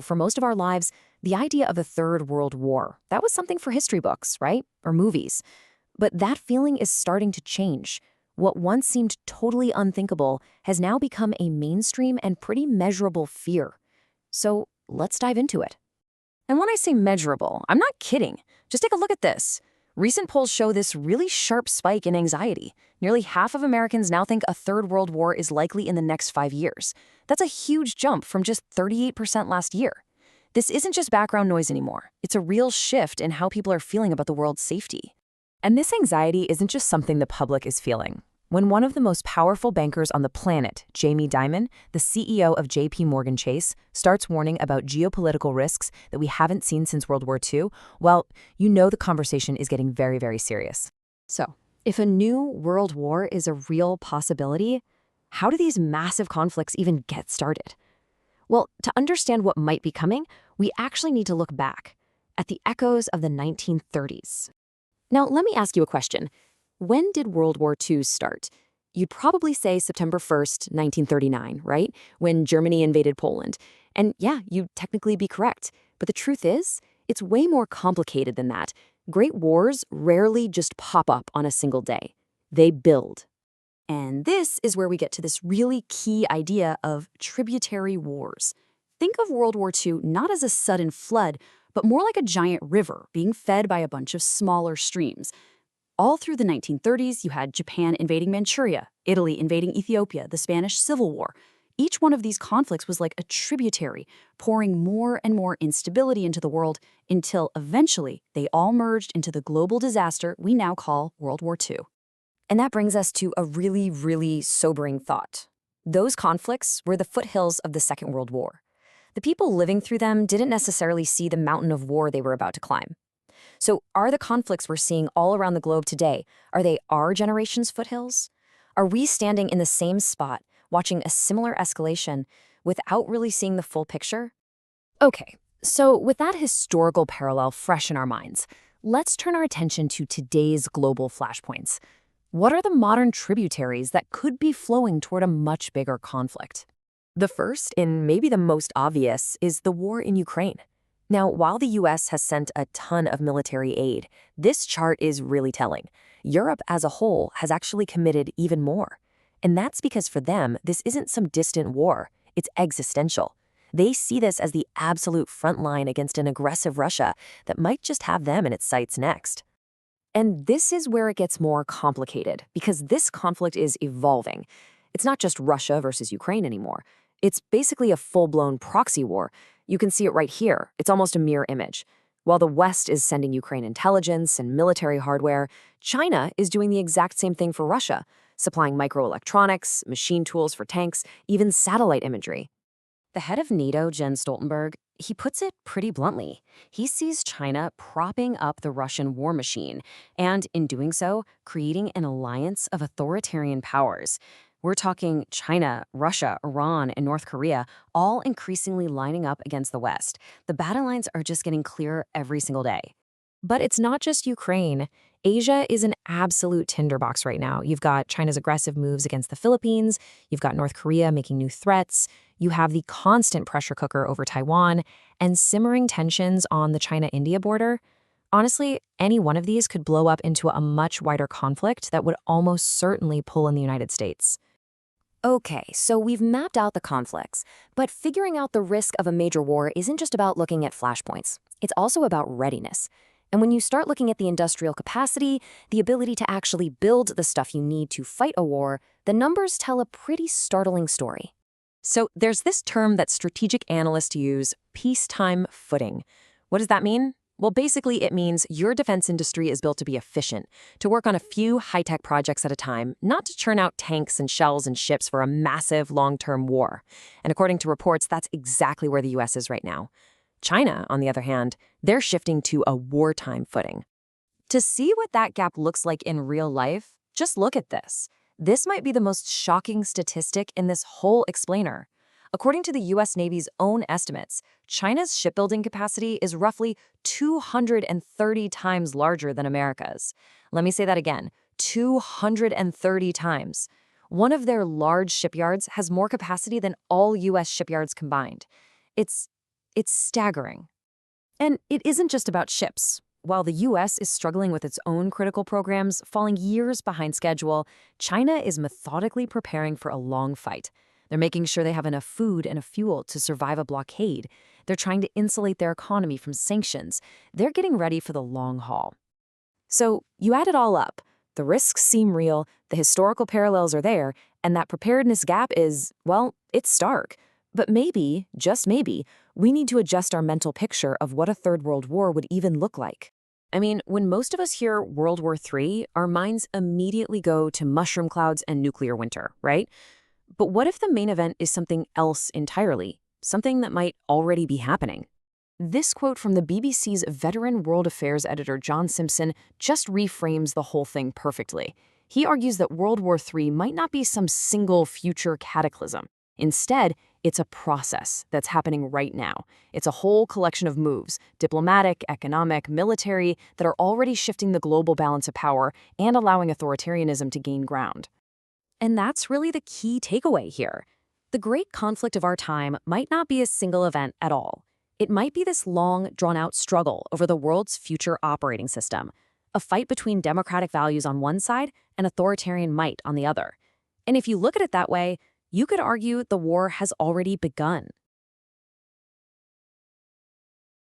For most of our lives, the idea of a third world war, that was something for history books, right? Or movies. But that feeling is starting to change. What once seemed totally unthinkable has now become a mainstream and pretty measurable fear. So let's dive into it. And when I say measurable, I'm not kidding. Just take a look at this. Recent polls show this really sharp spike in anxiety. Nearly half of Americans now think a third world war is likely in the next 5 years. That's a huge jump from just 38% last year. This isn't just background noise anymore. It's a real shift in how people are feeling about the world's safety. And this anxiety isn't just something the public is feeling. When one of the most powerful bankers on the planet, Jamie Dimon, the CEO of JP Morgan Chase, starts warning about geopolitical risks that we haven't seen since World War II, well, the conversation is getting very, very serious. So, if a new world war is a real possibility, how do these massive conflicts even get started? Well, to understand what might be coming, we actually need to look back at the echoes of the 1930s. Now, let me ask you a question. When did World War II start? You'd probably say September 1st, 1939, right? When Germany invaded Poland. And yeah, you'd technically be correct. But the truth is, it's way more complicated than that. Great wars rarely just pop up on a single day. They build. And this is where we get to this really key idea of tributary wars. Think of World War II not as a sudden flood, but more like a giant river being fed by a bunch of smaller streams. All through the 1930s, you had Japan invading Manchuria, Italy invading Ethiopia, the Spanish Civil War. Each one of these conflicts was like a tributary, pouring more and more instability into the world until eventually they all merged into the global disaster we now call World War II. And that brings us to a really, really sobering thought. Those conflicts were the foothills of the Second World War. The people living through them didn't necessarily see the mountain of war they were about to climb. So are the conflicts we're seeing all around the globe today, are they our generation's foothills? Are we standing in the same spot, watching a similar escalation without really seeing the full picture? Okay, so with that historical parallel fresh in our minds, let's turn our attention to today's global flashpoints. What are the modern tributaries that could be flowing toward a much bigger conflict? The first, and maybe the most obvious, is the war in Ukraine. Now, while the US has sent a ton of military aid, this chart is really telling. Europe as a whole has actually committed even more. And that's because for them, this isn't some distant war. It's existential. They see this as the absolute front line against an aggressive Russia that might just have them in its sights next. And this is where it gets more complicated, because this conflict is evolving. It's not just Russia versus Ukraine anymore. It's basically a full-blown proxy war. You can see it right here. It's almost a mirror image. While the West is sending Ukraine intelligence and military hardware, China is doing the exact same thing for Russia, supplying microelectronics, machine tools for tanks, even satellite imagery. The head of NATO, Jens Stoltenberg, he puts it pretty bluntly. He sees China propping up the Russian war machine, and in doing so, creating an alliance of authoritarian powers. We're talking China, Russia, Iran, and North Korea, all increasingly lining up against the West. The battle lines are just getting clearer every single day. But it's not just Ukraine. Asia is an absolute tinderbox right now. You've got China's aggressive moves against the Philippines. You've got North Korea making new threats. You have the constant pressure cooker over Taiwan and simmering tensions on the China-India border. Honestly, any one of these could blow up into a much wider conflict that would almost certainly pull in the United States. Okay, so we've mapped out the conflicts, but figuring out the risk of a major war isn't just about looking at flashpoints. It's also about readiness. And when you start looking at the industrial capacity, the ability to actually build the stuff you need to fight a war, the numbers tell a pretty startling story. So there's this term that strategic analysts use, peacetime footing. What does that mean? Well, basically, it means your defense industry is built to be efficient, to work on a few high-tech projects at a time, not to churn out tanks and shells and ships for a massive long-term war. And according to reports, that's exactly where the US is right now. China, on the other hand, they're shifting to a wartime footing. To see what that gap looks like in real life, just look at this. This might be the most shocking statistic in this whole explainer. According to the US Navy's own estimates, China's shipbuilding capacity is roughly 230 times larger than America's. Let me say that again, 230 times. One of their large shipyards has more capacity than all US shipyards combined. It's It's staggering. And it isn't just about ships. While the US is struggling with its own critical programs, falling years behind schedule, China is methodically preparing for a long fight. They're making sure they have enough food and fuel to survive a blockade. They're trying to insulate their economy from sanctions. They're getting ready for the long haul. So you add it all up. The risks seem real, the historical parallels are there, and that preparedness gap is, well, it's stark. But maybe, just maybe, we need to adjust our mental picture of what a Third World War would even look like. I mean, when most of us hear World War III, our minds immediately go to mushroom clouds and nuclear winter, right? But what if the main event is something else entirely? Something that might already be happening? This quote from the BBC's veteran world affairs editor John Simpson just reframes the whole thing perfectly. He argues that World War III might not be some single future cataclysm. Instead, it's a process that's happening right now. It's a whole collection of moves, diplomatic, economic, military, that are already shifting the global balance of power and allowing authoritarianism to gain ground. And that's really the key takeaway here. The great conflict of our time might not be a single event at all. It might be this long, drawn-out struggle over the world's future operating system, a fight between democratic values on one side and authoritarian might on the other. And if you look at it that way, you could argue the war has already begun.